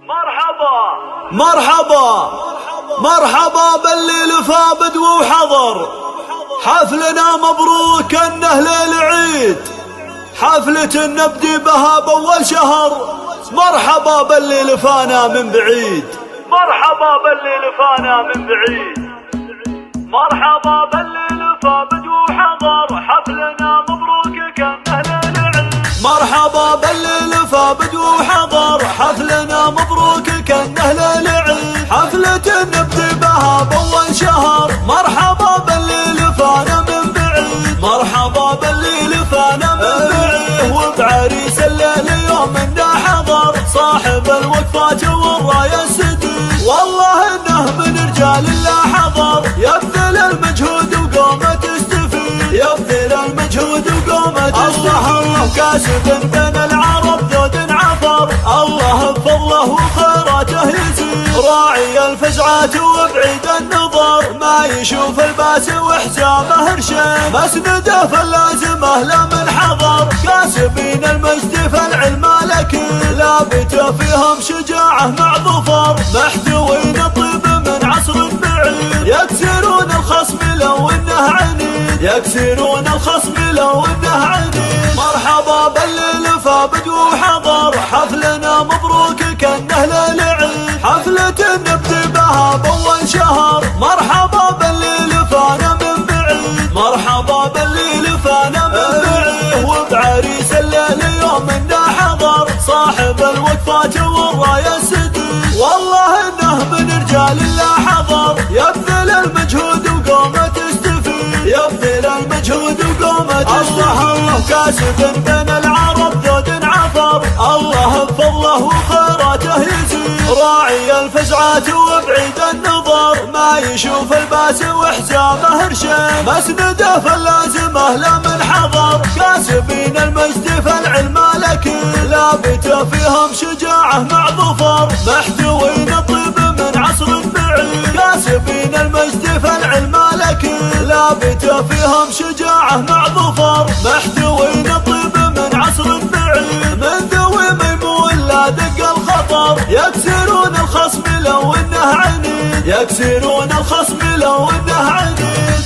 مرحبا مرحبا بالليل فابد وحضر، حفلنا مبروك انه ليل عيد، حفلة نبدي بها باول شهر. مرحبا بالليل فانا من بعيد، مرحبا بالليل فانا من بعيد، مرحبا بالليل فابد وحضر، حفلنا مبروك كانه ليل عيد. مرحبا بالليل فابد وحضر، حفلنا مبروك كانه ليل عيد، حفلة نبدي بها باول شهر. مرحبا بالليل فانا من بعيد، مرحبا بالليل فانا من بعيد، وبعريس الليل يوم انه حضر، صاحب الوقفات والراية السديد، والله انه من رجال الله حضر، يبذل المجهود وقومه تستفيد، يبذل المجهود وقومه تستفيد. الله كاسب بين العرب ذود عفر، الله بفضله وخيراته يزيد، راعي الفزعات وبعيد النظر، ما يشوف الباس وحزامه هرشين، مسنده فاللازمه لا من حضر، كاسبين المجد فالعلم الاكيد، لابته فيهم شجاعه مع ظفر، محتوين الطيب من عصر بعيد، يكسرون الخصم لو انه عنيد، يكسرون الخصم لو انه عنيد. مرحبا بالليل فابد وحضر، حفلنا مبروك كانه ليل عيد، حفلة نبدي بها باول شهر. مرحبا بالليل فانا من بعيد، مرحبا بالليل فانا من بعيد، وبعريس الليل يوم انه حضر، صاحب الوقفات والراية السديد، والله انه من رجال الله حضر، يبذل المجهود وقومه تستفيد، يبذل المجهود وقومه تستفيد. الله كاسب بين العرب ذود عفر، الله بفضله وخيراته يزيد، راعي الفزعات وبعيد النظر، ما يشوف الباس وحزامه هرشين، مسنده فاللازمه لا من حضر، كاسبين المجد فالعلم الاكيد، لابته فيهم شجاعه مع ظفر، محتوين الطيب من عصر بعيد، كاسبين المجد فالعلم الاكيد، لابته فيهم شجاعه مع ظفر، محتوين الطيب من عصر بعيد، من ذوي ميمون لا دق الخطر، يكسرون الخصم لو انه عنيد، يكسرون الخصم لو انه عنيد.